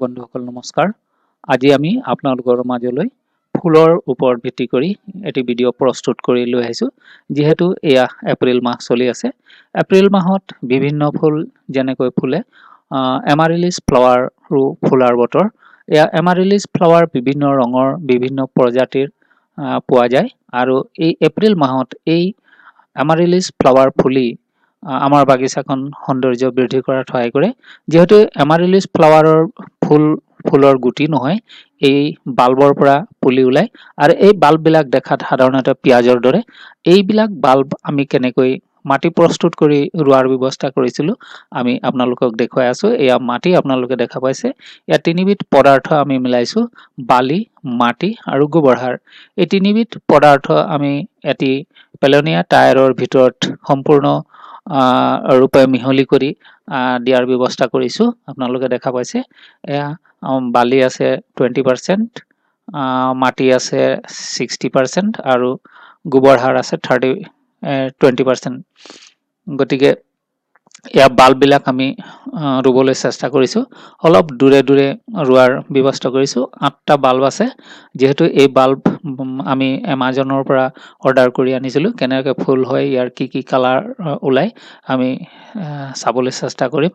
বন্ধুসকল নমস্কাৰ। আজি আমি আপোনালোকৰ মাজলৈ ফুলৰ ওপৰত ভিত্তি কৰি এটি ভিডিঅ' প্ৰস্তুত কৰি লৈ আহিছোঁ। যিহেতু এয়া এপ্ৰিল মাহ চলি আছে, এপ্ৰিল মাহত বিভিন্ন ফুল যেনেকৈ ফুলে, এমাৰিলিছ ফ্লাৱাৰো ফুলাৰ বতৰ। এয়া এমাৰিলিছ ফ্লাৱাৰ বিভিন্ন ৰঙৰ বিভিন্ন প্ৰজাতিৰ পোৱা যায় আৰু এই এপ্ৰিল মাহত এই এমাৰিলিছ ফ্লাৱাৰ ফুলি আমাৰ বাগিচাখন সৌন্দৰ্য বৃদ্ধি কৰাত সহায় কৰে। যিহেতু এমাৰিলিছ ফ্লাৱাৰৰ ফুলৰ গুটি নহয়, এই বাল্বৰ পৰা পুলি ওলায় আৰু এই বাল্ববিলাক দেখাত সাধাৰণতে পিঁয়াজৰ দৰে। এইবিলাক বাল্ব আমি কেনেকৈ মাটি প্ৰস্তুত কৰি ৰোৱাৰ ব্যৱস্থা কৰিছিলোঁ আমি আপোনালোকক দেখুৱাই আছোঁ। এয়া মাটি আপোনালোকে দেখা পাইছে। ইয়াত তিনিবিধ পদাৰ্থ আমি মিলাইছোঁ: বালি, মাটি আৰু গোবৰ সাৰ। এই তিনিবিধ পদাৰ্থ আমি এটি পেলনীয়া টায়াৰৰ ভিতৰত সম্পূৰ্ণ ৰূপে মিহলি কৰি দিয়াৰ ব্যৱস্থা কৰিছোঁ। আপোনালোকে দেখা পাইছে এয়া বালি আছে 20%, মাটি আছে 60% আৰু গোবৰ সাৰ আছে 20%। গতিকে এয়া বাল্ববিলাক আমি ৰুবলৈ চেষ্টা কৰিছোঁ। অলপ দূৰে দূৰে ৰোৱাৰ ব্যৱস্থা কৰিছোঁ। 8টা বাল্ব আছে। যিহেতু এই বাল্ব আমি এমাজনৰ পৰা অৰ্ডাৰ কৰি আনিছিলোঁ। কেনেকৈ ফুল হয়, ইয়াৰ কি কি কালাৰ ওলায় আমি চাবলৈ চেষ্টা কৰিম।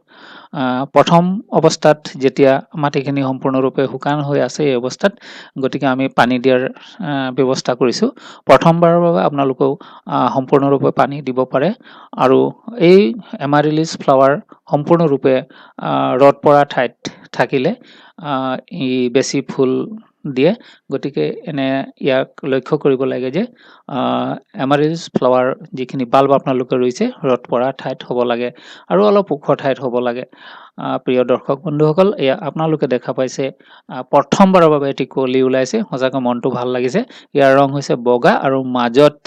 প্ৰথম অৱস্থাত যেতিয়া মাটিখিনি সম্পূৰ্ণৰূপে শুকান হৈ আছে এই অৱস্থাত, গতিকে আমি পানী দিয়াৰ ব্যৱস্থা কৰিছোঁ। প্ৰথমবাৰৰ বাবে আপোনালোকেও সম্পূৰ্ণৰূপে পানী দিব পাৰে আৰু এই এমাৰিলিছ ফ্লাৱাৰ সম্পূৰ্ণৰূপে ৰ'দ পৰা ঠাইত থাকিলে ই বেছি ফুল দিয়ে। গতিকে ইয়াক লক্ষ্য কৰিব লাগে যে এমাৰিলিছ ফ্লাৱাৰ যিখিনি বাল্ব আপোনালোকে ৰুইছে ৰ'দ পৰা ঠাইত হ'ব লাগে আৰু অলপ ওখ ঠাইত হ'ব লাগে। প্ৰিয় দৰ্শক বন্ধুসকল, এয়া আপোনালোকে দেখা পাইছে প্ৰথমবাৰৰ বাবে এটি কলি ওলাইছে। সঁচাকৈ মনটো ভাল লাগিছে। ইয়াৰ ৰং হৈছে বগা আৰু মাজত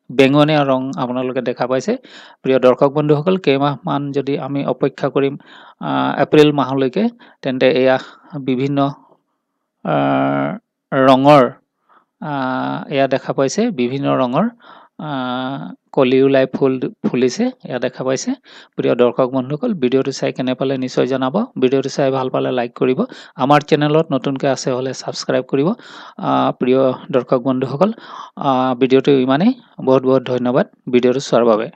বেঙুনীয়া ৰং আপোনালোকে দেখা পাইছে। প্ৰিয় দৰ্শক বন্ধুসকল, কেইমাহমান যদি আমি অপেক্ষা কৰিম এপ্ৰিল মাহলৈকে, তেন্তে এয়া বিভিন্ন ৰঙৰ এয়া দেখা পাইছে বিভিন্ন ৰঙৰ কলি ওলাই ফুলিছে। এয়া দেখা পাইছে। প্ৰিয় দৰ্শক বন্ধুসকল, ভিডিঅ'টো চাই কেনে পালে নিশ্চয় জনাব। ভিডিঅ'টো চাই ভাল পালে লাইক কৰিব। আমাৰ চেনেলত নতুনকৈ আছে হ'লে ছাবস্ক্ৰাইব কৰিব। প্ৰিয় দৰ্শক বন্ধুসকল, ভিডিঅ'টো ইমানেই। বহুত বহুত ধন্যবাদ ভিডিঅ'টো চোৱাৰ বাবে।